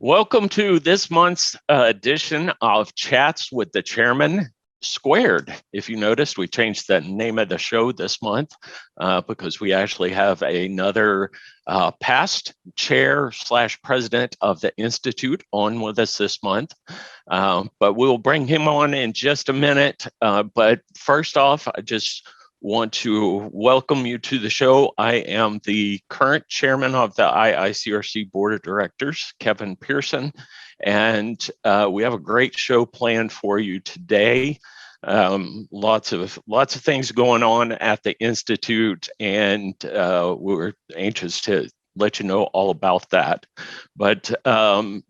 Welcome to this month's edition of Chats with the Chairman Squared. If you noticed, we changed the name of the show this month because we actually have another past chair / president of the Institute on with us this month. But we'll bring him on in just a minute. But first off, I just want to welcome you to the show. I am the current chairman of the IICRC Board of Directors, Kevin Pearson, and we have a great show planned for you today. Lots of things going on at the Institute, and we're anxious to let you know all about that. But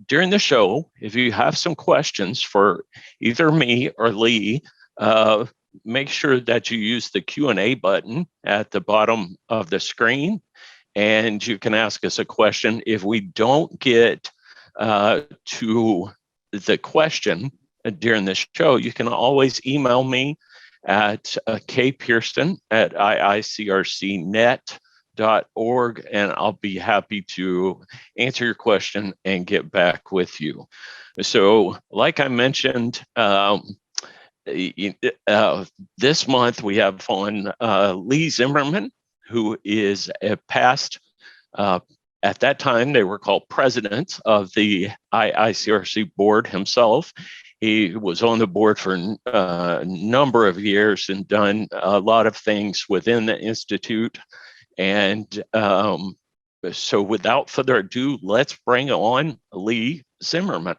during the show, if you have some questions for either me or Lee, make sure that you use the Q&A button at the bottom of the screen, and you can ask us a question. If we don't get to the question during the show, you can always email me at kpearson@iicrcnet.org, and I'll be happy to answer your question and get back with you. So, like I mentioned, this month we have on Lee Zimmerman, who is a past, at that time they were called president of the IICRC board himself. He was on the board for a number of years and done a lot of things within the Institute. And so without further ado, let's bring on Lee Zimmerman.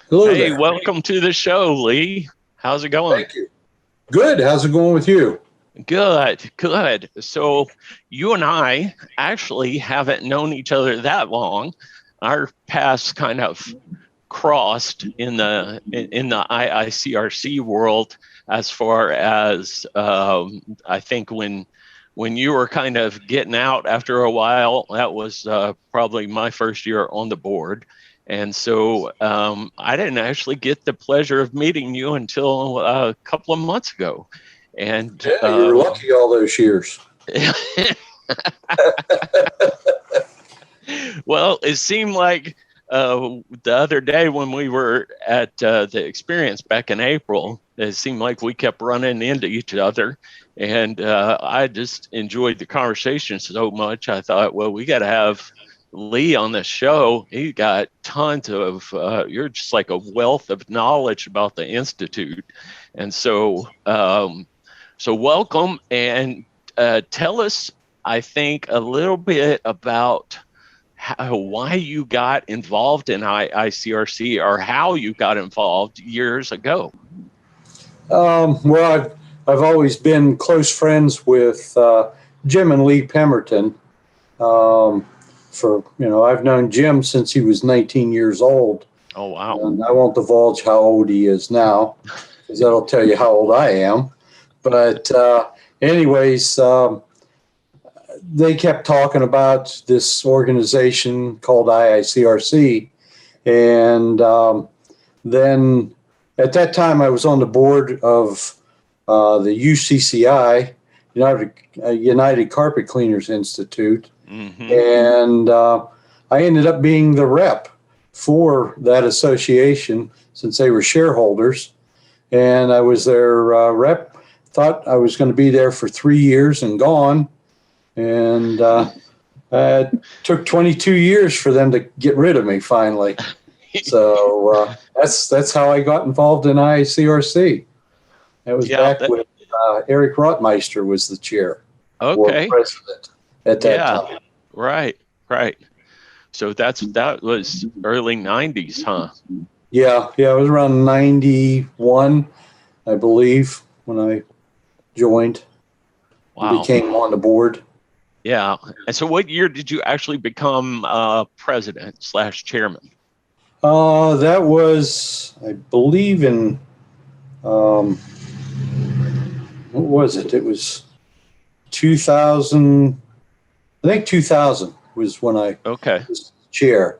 Hello hey, there. Welcome to the show, Lee. How's it going? Thank you. Good. How's it going with you? Good. So you and I actually haven't known each other that long. Our paths kind of crossed in the IICRC world as far as I think when you were kind of getting out after a while. That was probably my first year on the board. And so I didn't actually get the pleasure of meeting you until a couple of months ago. And yeah, you were lucky all those years. Well, it seemed like the other day when we were at the experience back in April, it seemed like we kept running into each other. And I just enjoyed the conversation so much. I thought, well, we got to have Lee on the show. He got tons of you're just like a wealth of knowledge about the Institute. And so welcome, and tell us, I think, a little bit about why you got involved in IICRC, or how you got involved years ago. Well, I've always been close friends with Jim and Lee Pemberton. I've known Jim since he was 19 years old. Oh, wow. And I won't divulge how old he is now, because that'll tell you how old I am. But anyways, they kept talking about this organization called IICRC. And then at that time, I was on the board of the UCCI, United Carpet Cleaners Institute. Mm-hmm. And I ended up being the rep for that association since they were shareholders. And I was their rep. Thought I was going to be there for 3 years and gone. And it took 22 years for them to get rid of me finally. So that's how I got involved in IICRC. That was back when Eric Rotmeister was the chair. Okay. Or president at that time. Right. So that was early 90s, huh? Yeah, it was around 91, I believe, when I joined. Wow. Became on the board. Yeah. And so what year did you actually become president / chairman? That was, I believe, in, what was it? It was 2000. I think 2000 was when I was chair.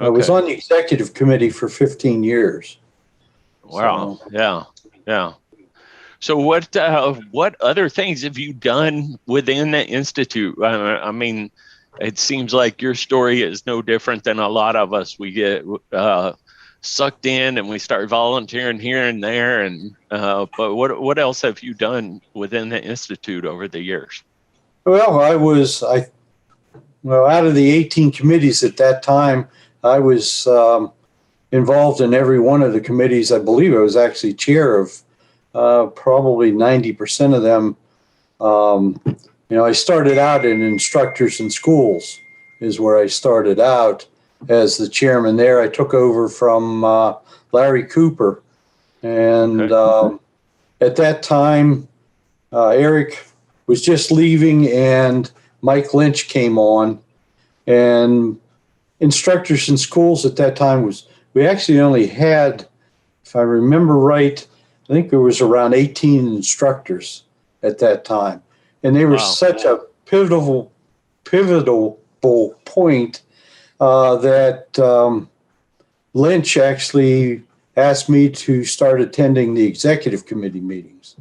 Okay. I was on the executive committee for 15 years. Wow. So. Yeah. So what other things have you done within the Institute? I mean, it seems like your story is no different than a lot of us. We get sucked in and we start volunteering here and there. And but what else have you done within the Institute over the years? Well, out of the 18 committees at that time, I was involved in every one of the committees. I believe I was actually chair of probably 90% of them. I started out in instructors in schools is where I started out as the chairman there. I took over from Larry Cooper. And at that time, Eric was just leaving and Mike Lynch came on. And instructors in schools at that time we actually only had, if I remember right, I think there was around 18 instructors at that time. And they were such a pivotal point that Lynch actually asked me to start attending the executive committee meetings.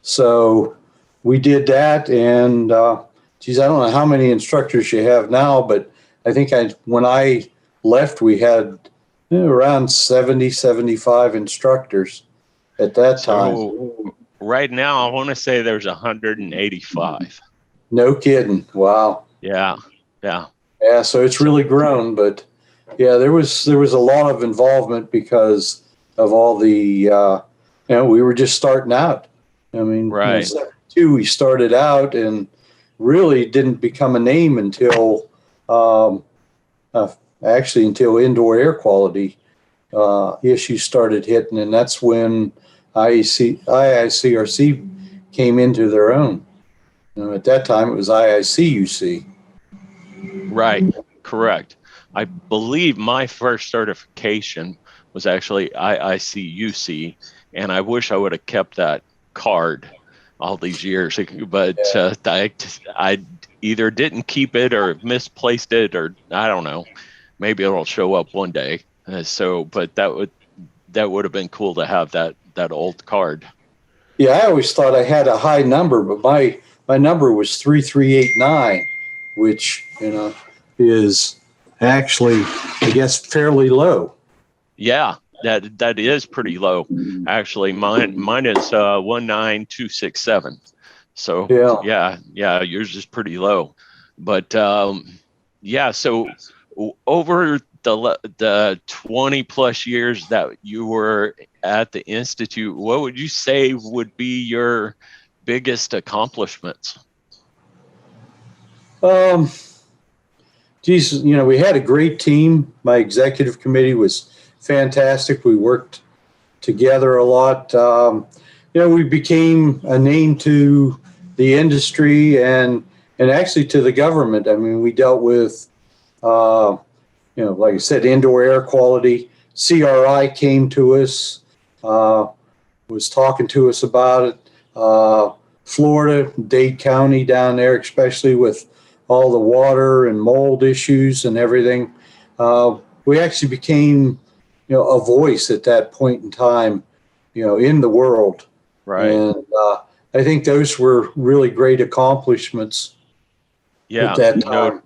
So we did that, and I don't know how many instructors you have now, but I think when I left, we had around 70, 75 instructors at that time. So right now, I want to say there's 185. No kidding. Wow. Yeah. So it's really grown, but yeah, there was a lot of involvement because of all the, we were just starting out. I mean, right. In 72, we started out and really didn't become a name until until indoor air quality issues started hitting, and that's when IICRC came into their own. At that time, it was IICUC. Right, correct. I believe my first certification was actually IICUC, and I wish I would have kept that card all these years, but I either didn't keep it or misplaced it, or I don't know. Maybe it'll show up one day. But that would have been cool to have that old card. Yeah, I always thought I had a high number, but my number was 3389, which is actually, I guess, fairly low. Yeah, that is pretty low. Actually, mine is 19267. So yeah, yours is pretty low. But so over the 20 plus years that you were at the Institute, what would you say would be your biggest accomplishments? We had a great team. My executive committee was fantastic. We worked together a lot. We became a name to the industry and actually to the government. I mean, we dealt with, like I said, indoor air quality. CRI came to us, was talking to us about it. Florida, Dade County down there, especially with all the water and mold issues and everything. We actually became, a voice at that point in time, in the world. Right. And I think those were really great accomplishments. Yeah. At that time.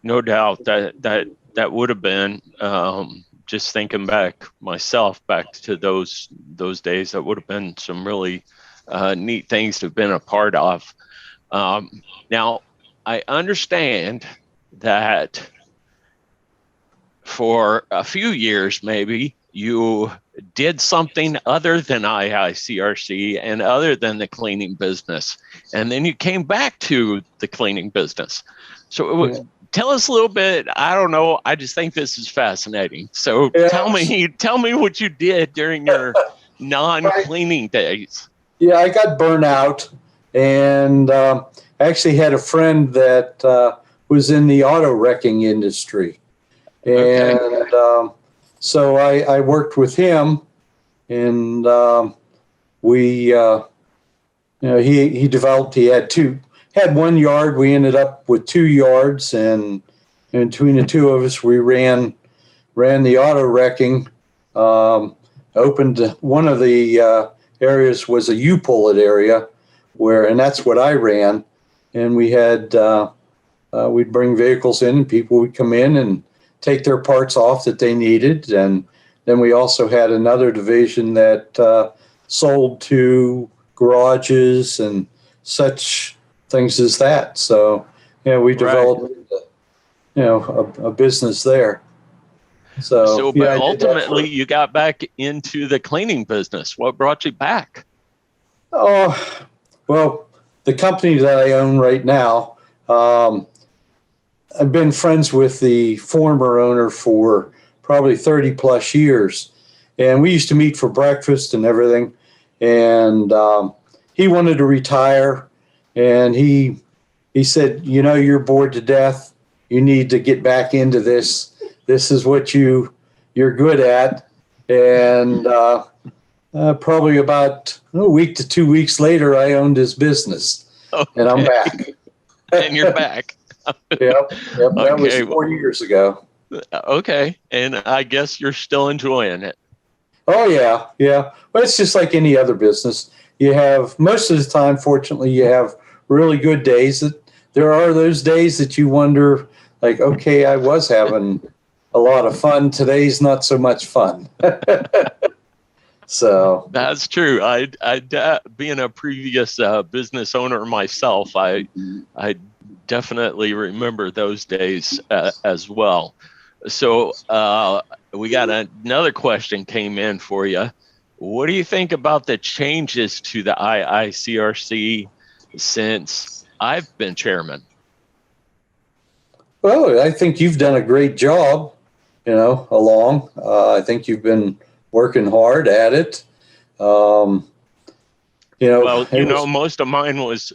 No doubt that would have been, just thinking back to those days, that would have been some really neat things to have been a part of. Now, I understand that for a few years, maybe you did something other than IICRC and other than the cleaning business, and then you came back to the cleaning business. So tell us a little bit. I don't know. I just think this is fascinating. So tell me what you did during your non-cleaning days. Yeah, I got burnt out, and actually had a friend that was in the auto wrecking industry. And so I worked with him, and we, he developed, he had 1 yard. We ended up with 2 yards, and between the two of us, we ran the auto wrecking, opened one of the areas was a U-Pullet area and that's what I ran. And we had, we'd bring vehicles in and people would come in and take their parts off that they needed. And then we also had another division that sold to garages and such things as that. So, we developed, a business there. So, but ultimately you got back into the cleaning business. What brought you back? Oh, well, the company that I own right now, I've been friends with the former owner for probably 30 plus years. And we used to meet for breakfast and everything. And he wanted to retire. And he said, you're bored to death. You need to get back into this. This is what you're good at. And probably about a week to 2 weeks later, I owned his business. Okay. And I'm back. And you're back. Yep. That was 4 years ago. Okay. And I guess you're still enjoying it. Oh, yeah. Well, it's just like any other business. You have, most of the time, fortunately, you have really good days. There are those days that you wonder, like, okay, I was having a lot of fun. Today's not so much fun. So that's true. I being a previous business owner myself, I definitely remember those days as well. So we got another question came in for you. What do you think about the changes to the IICRC since I've been chairman? Well, I think you've done a great job, along. I think you've been working hard at it. Most of mine was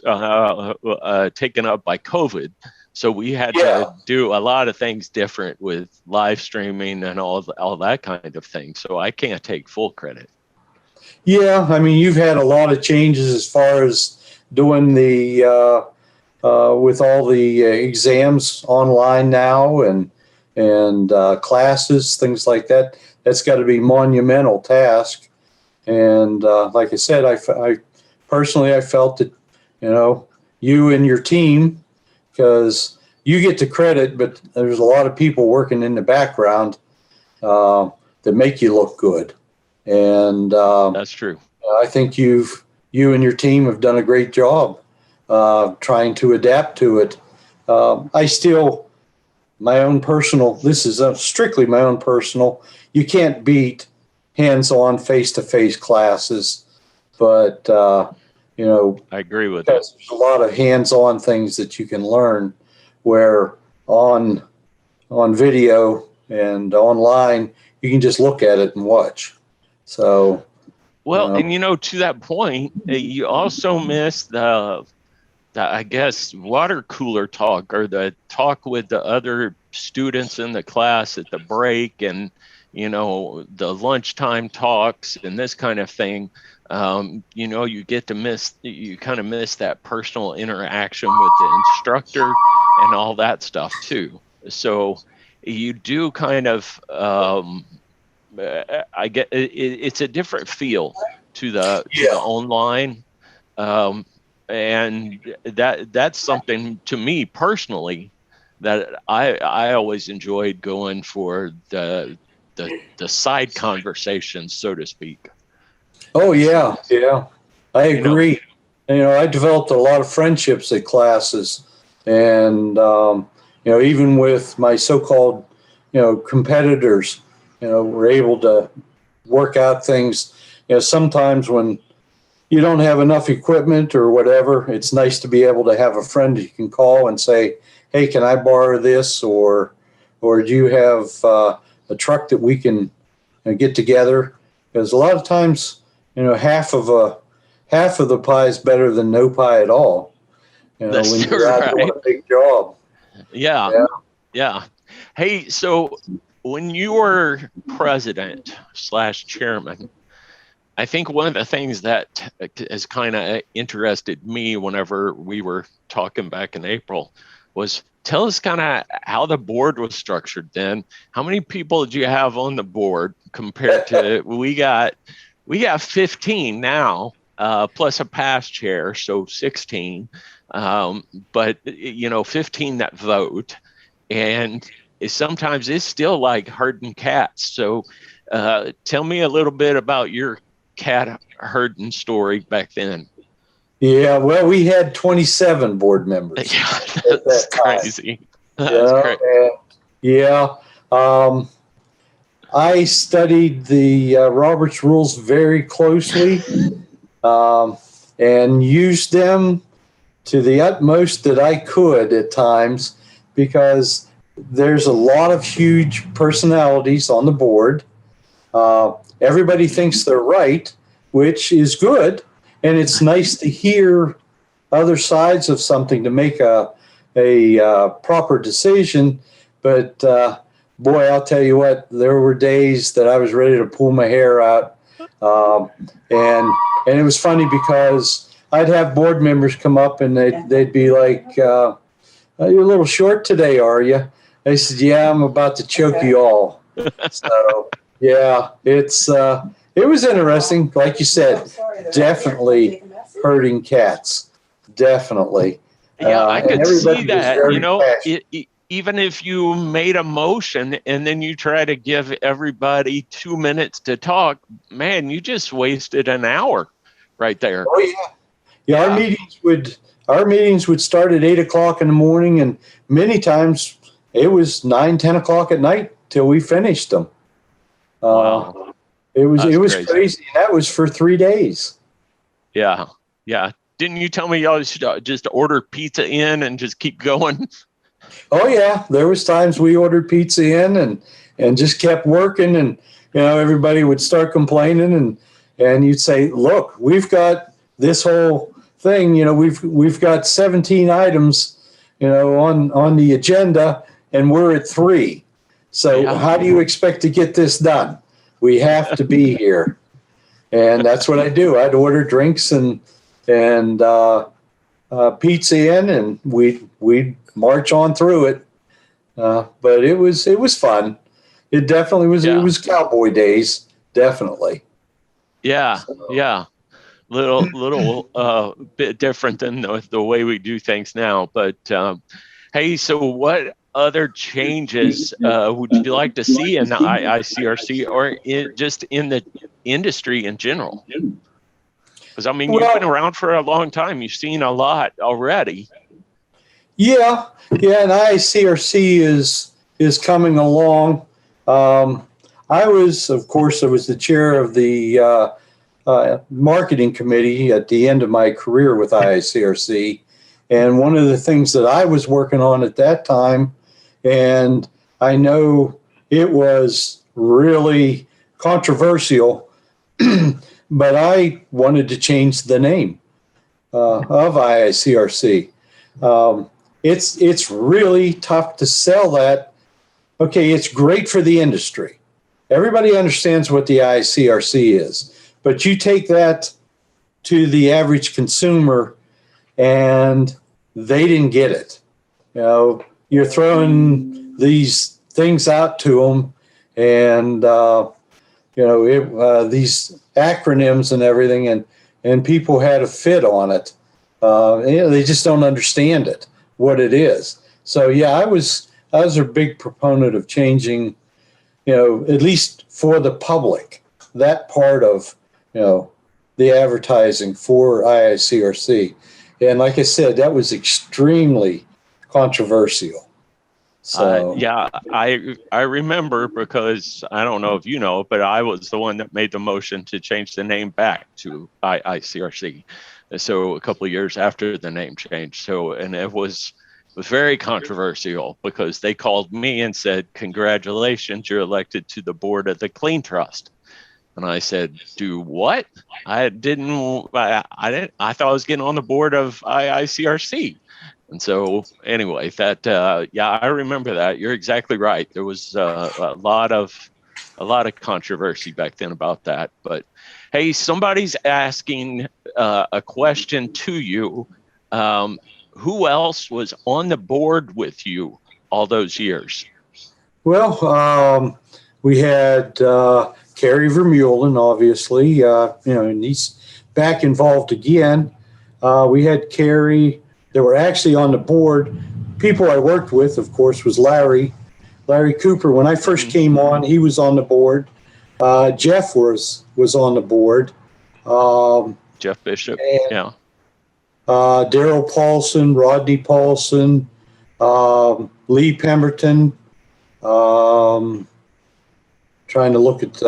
taken up by COVID. So we had to do a lot of things different with live streaming and all that kind of thing. So I can't take full credit. Yeah, I mean, you've had a lot of changes as far as doing the with all the exams online now and classes, things like that. That's got to be a monumental task. And like I said, I personally felt that you and your team, because you get the credit, but there's a lot of people working in the background that make you look good. And that's true. I think you and your team have done a great job trying to adapt to it. I still, my own personal, this is strictly my own personal, you can't beat hands-on face-to-face classes, but I agree with that. There's a lot of hands-on things that you can learn where on video and online you can just look at it and watch. So and to that point, you also miss the I guess water cooler talk, or the talk with the other students in the class at the break, and the lunchtime talks and this kind of thing. You get to you kind of miss that personal interaction with the instructor and all that stuff too. So you do kind of, I get it's a different feel to the online. And that's something to me personally that I always enjoyed going for the side conversations, so to speak. Oh yeah, I agree. I developed a lot of friendships at classes, and even with my so-called competitors, we're able to work out things. Sometimes when you don't have enough equipment or whatever, it's nice to be able to have a friend you can call and say, hey, can I borrow this? Or do you have a truck that we can get together? Because a lot of times, half of the pie is better than no pie at all. That's when you're out doing a big job. Yeah. Hey, so when you were president/chairman, I think one of the things that has kind of interested me whenever we were talking back in April was, tell us kind of how the board was structured then. How many people did you have on the board compared to we got We have 15 now, plus a past chair, so 16. But 15 that vote, and sometimes it's still like herding cats. So tell me a little bit about your cat herding story back then. Yeah, well, we had 27 board members. Yeah, that's crazy. That's Yeah, great. yeah. I studied the Robert's Rules very closely, and used them to the utmost that I could at times, because there's a lot of huge personalities on the board. Everybody thinks they're right, which is good, and it's nice to hear other sides of something to make a proper decision. But boy, I'll tell you what, there were days that I was ready to pull my hair out, and it was funny because I'd have board members come up and they'd be like, "You're a little short today, are you?" I said, "Yeah, I'm about to choke you all." So yeah, it was interesting. Like you said, definitely herding cats. Definitely. Yeah, I could see that. Even if you made a motion and then you try to give everybody 2 minutes to talk, man, you just wasted an hour right there. Oh yeah. Yeah, our meetings would start at 8 o'clock in the morning, and many times it was 9, 10 o'clock at night till we finished them. Wow. It was crazy. And that was for 3 days. Yeah. Yeah. Didn't you tell me y'all should just order pizza in and just keep going? Oh yeah, there was times we ordered pizza in and just kept working, and everybody would start complaining, and you'd say, "Look, we've got this whole thing. We've got 17 items, on the agenda, and we're at 3. So how do you expect to get this done? We have to be here." And that's what I do. I'd order drinks and pizza in, and we'd march on through it. But it was fun. It definitely was. Yeah. It was cowboy days, definitely. Yeah, yeah. Little bit different than the way we do things now. But hey, so what other changes would you like to see in the IICRC or just in the industry in general? Because you've been around for a long time. You've seen a lot already. Yeah, and IICRC is coming along. I was the chair of the marketing committee at the end of my career with IICRC, and one of the things that I was working on at that time, and I know it was really controversial, but I wanted to change the name of IICRC. It's really tough to sell that. Okay, it's great for the industry. Everybody understands what the IICRC is, but you take that to the average consumer and they didn't get it. You're throwing these things out to them, and these acronyms and everything, and people had a fit on it. They just don't understand it, what it is. So yeah, I was a big proponent of changing, at least for the public, that part of, the advertising for IICRC. And like I said, that was extremely controversial. So I remember, because I don't know if you know, but I was the one that made the motion to change the name back to IICRC. So a couple of years after the name change. And it was very controversial, because they called me and said, "Congratulations, you're elected to the board of the Clean Trust." And I said, "Do what?" I thought I was getting on the board of IICRC. And so anyway, I remember that. You're exactly right. There was a lot of controversy back then about that. But hey, somebody's asking a question to you. Who else was on the board with you all those years? Well, we had Kerry Vermeulen, obviously, and he's back involved again. We had Kerry. They were actually on the board. People I worked with, of course, was Larry Cooper. When I first came on, he was on the board. Jeff was on the board. Jeff Bishop, yeah. Daryl Paulson, Rodney Paulson, Lee Pemberton. Trying to look at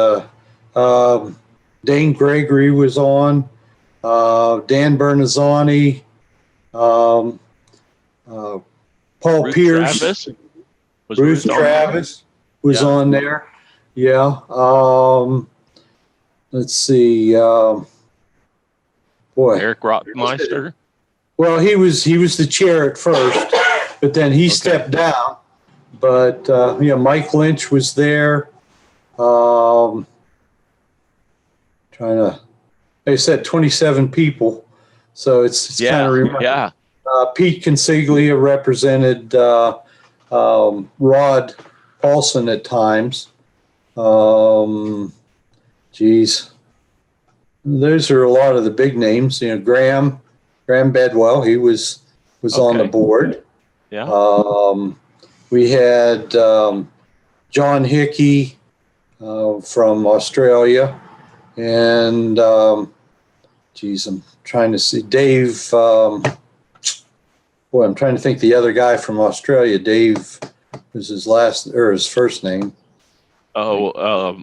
Dane Gregory was on. Dan Bernazzani. Paul Ruth Pierce. Travis. Ruth Travis was on there. Yeah. Let's see. Eric Rottmeister. Well, he was the chair at first, but then he stepped down. But Mike Lynch was there. They said 27 people, so it's kind of remarkable. Yeah. Pete Consiglia represented Rod Paulson at times. Those are a lot of the big names. Graham Bedwell, he was on the board. Yeah. We had John Hickey from Australia, and I'm trying to see Dave. I'm trying to think the other guy from Australia. Dave was his first name. I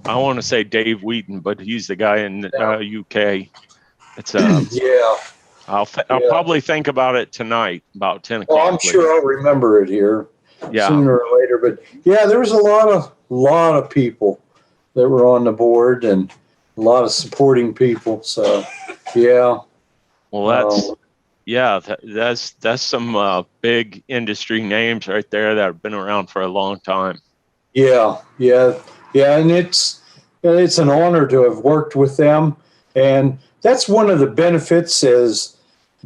want to say Dave Wheaton, but he's the guy in UK. It's I'll probably think about it tonight, about 10 o'clock. Well, I'm sure I'll remember it here sooner or later. But there was a lot of people that were on the board and a lot of supporting people. So, Well, that's some big industry names right there that have been around for a long time. Yeah, and it's an honor to have worked with them, and that's one of the benefits as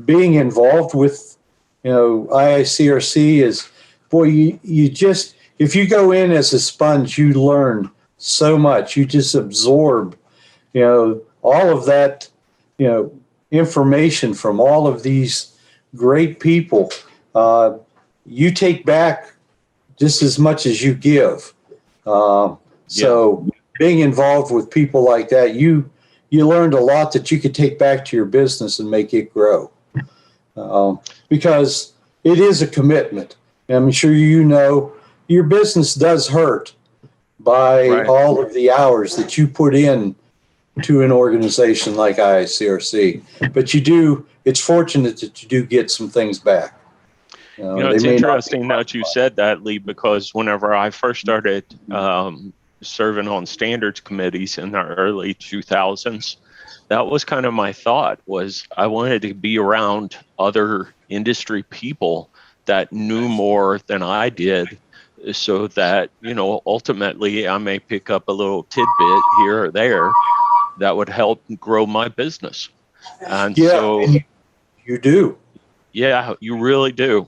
being involved with IICRC is, you just, if you go in as a sponge, you learn so much. You just absorb all of that information from all of these great people. You take back just as much as you give. So being involved with people like that, you learned a lot that you could take back to your business and make it grow. Because it is a commitment. I'm sure your business does hurt by all of the hours that you put in to an organization like IICRC. But it's fortunate that you do get some things back. It's interesting that you said that, Lee, because whenever I first started serving on standards committees in the early 2000s, that was kind of my thought, was I wanted to be around other industry people that knew more than I did, so that, ultimately I may pick up a little tidbit here or there that would help grow my business. And you do. Yeah, you really do.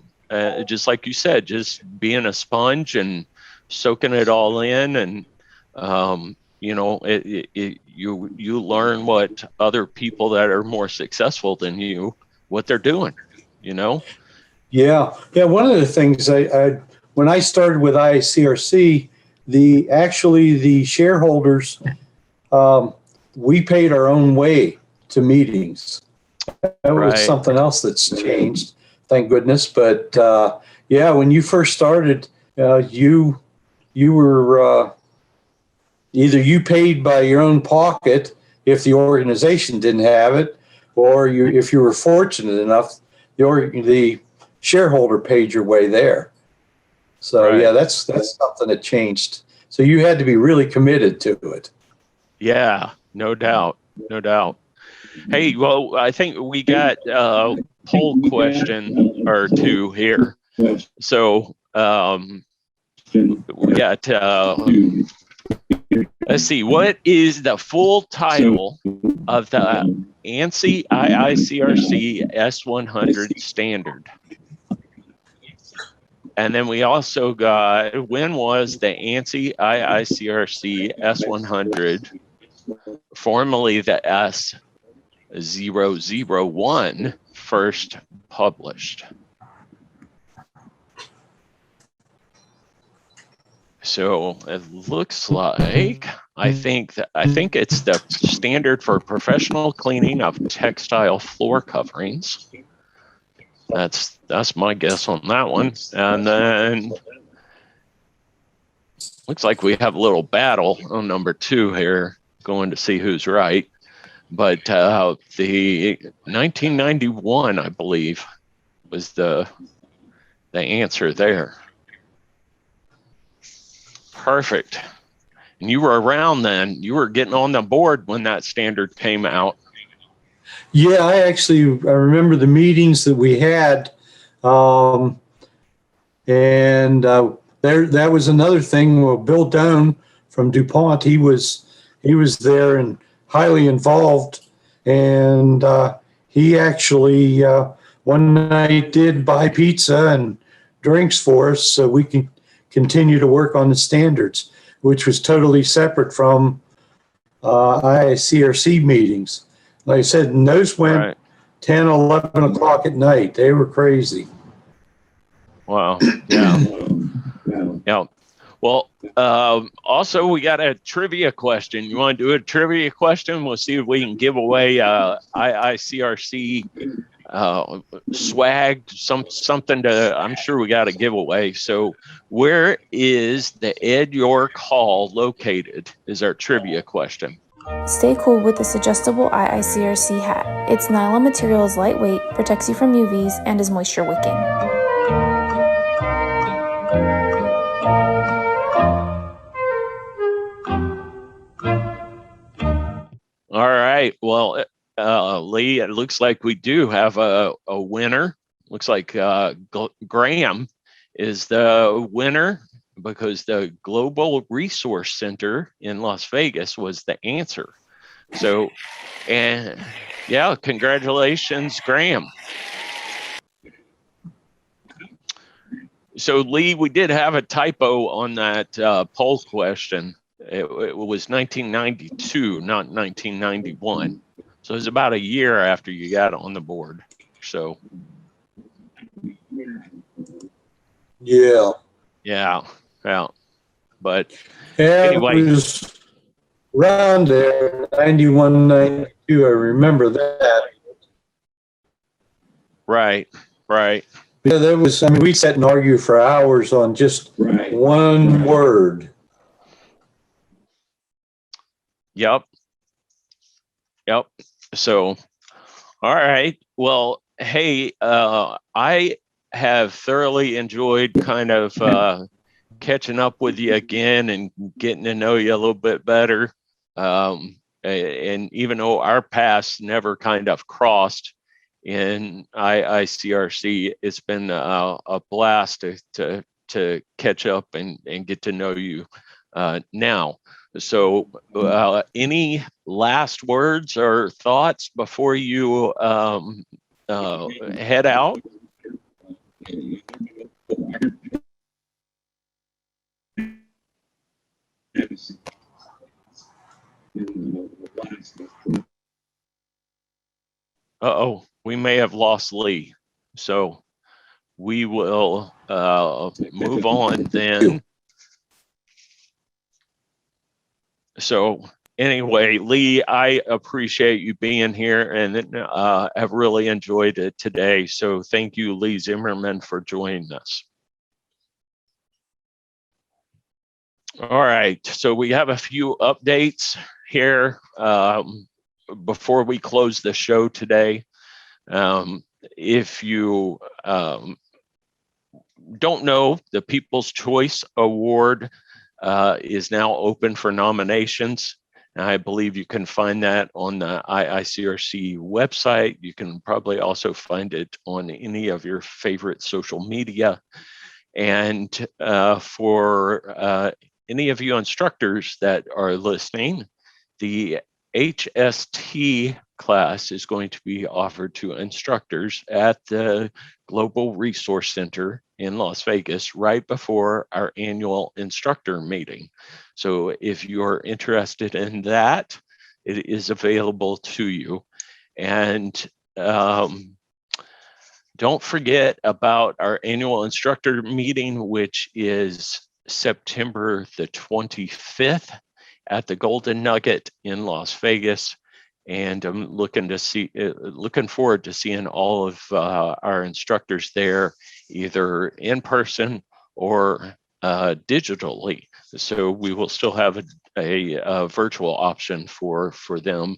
Just like you said, just being a sponge and soaking it all in, and you learn what other people that are more successful than you, what they're doing. Yeah. One of the things when I started with IICRC, the shareholders, we paid our own way to meetings. That was something else that's changed, thank goodness. But when you first started, you were either you paid by your own pocket if the organization didn't have it, or if you were fortunate enough, the shareholder paid your way there. So that's something that changed. So you had to be really committed to it. Yeah, no doubt. Hey, well, I think we got a poll question or two here. So we got, let's see, what is the full title of the ANSI IICRC S100 standard? And then we also got, when was the ANSI IICRC S100, formerly the S001, first published? So it looks like, I think it's the standard for professional cleaning of textile floor coverings. That's my guess on that one. And then looks like we have a little battle on number 2 here, going to see who's right. But the 1991, I believe, was the answer there. Perfect. And you were around then. You were getting on the board when that standard came out. Yeah, I remember the meetings that we had, and that was another thing. Well, Bill Doan from DuPont, he was there and highly involved, and he actually one night did buy pizza and drinks for us so we can continue to work on the standards, which was totally separate from IICRC meetings. Like I said, and those went right. 10, 11 o'clock at night. They were crazy. Wow. Yeah. Yeah. Well, also, we got a trivia question. You want to do a trivia question? We'll see if we can give away IICRC swag, something to, I'm sure we got a giveaway. So where is the Ed York Hall located is our trivia question. Stay cool with this adjustable IICRC hat. Its nylon material is lightweight, protects you from UVs, and is moisture wicking. All right. Well, Lee, it looks like we do have a winner. Looks like Graham is the winner because the Global Resource Center in Las Vegas was the answer. So, and yeah, congratulations, Graham. So, Lee, we did have a typo on that poll question. It was 1992, not 1991. So it was about a year after you got on the board. So. Yeah. Yeah. Yeah. But anyway. It was around there, 91, 92. I remember that. Right. Right. Yeah, there was, I mean, we sat and argued for hours on just one word. Yep. Yep. So, all right. Well, hey, I have thoroughly enjoyed kind of catching up with you again and getting to know you a little bit better. And even though our paths never kind of crossed in IICRC, it's been a blast to catch up and get to know you now. So any last words or thoughts before you head out? Uh-oh, we may have lost Lee. So we will move on then. So anyway, Lee, I appreciate you being here and have really enjoyed it today. So thank you, Lee Zimmerman, for joining us. All right, so we have a few updates here before we close the show today. If you don't know, the People's Choice Award is now open for nominations. And I believe you can find that on the IICRC website. You can probably also find it on any of your favorite social media. And for any of you instructors that are listening, the HST class is going to be offered to instructors at the Global Resource Center in Las Vegas right before our annual instructor meeting. So if you're interested in that, it is available to you. And don't forget about our annual instructor meeting, which is September the 25th at the Golden Nugget in Las Vegas. And I'm looking forward to seeing all of our instructors there, either in person or digitally. So we will still have a virtual option for them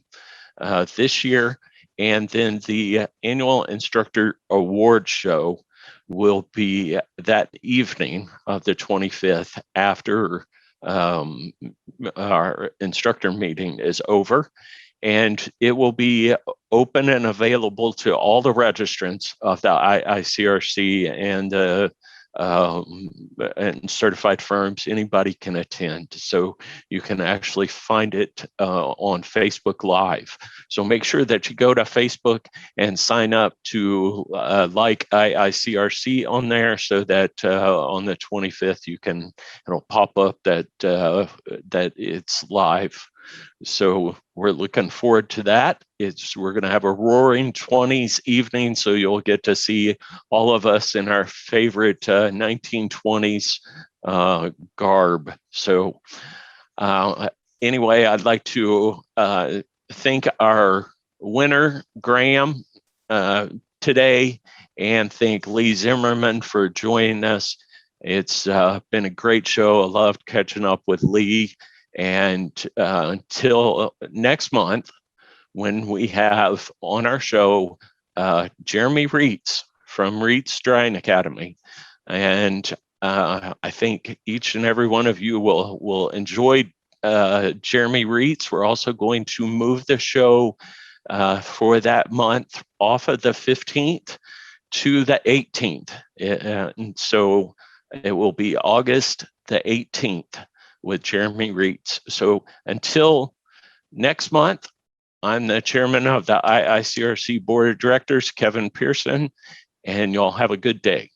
this year. And then the annual instructor award show will be that evening of the 25th after our instructor meeting is over. And it will be open and available to all the registrants of the IICRC and certified firms. Anybody can attend. So you can actually find it on Facebook Live. So make sure that you go to Facebook and sign up to like IICRC on there, so that on the 25th it'll pop up that it's live. So we're looking forward to that. We're going to have a roaring 20s evening, so you'll get to see all of us in our favorite 1920s garb. So anyway, I'd like to thank our winner, Graham, today, and thank Lee Zimmerman for joining us. It's been a great show. I loved catching up with Lee. And until next month, when we have on our show Jeremy Reitz from Reitz Drying Academy. And I think each and every one of you will enjoy Jeremy Reitz. We're also going to move the show for that month off of the 15th to the 18th. And so it will be August the 18th. With Jeremy Reitz. So until next month, I'm the chairman of the IICRC Board of Directors, Kevin Pearson, and y'all have a good day.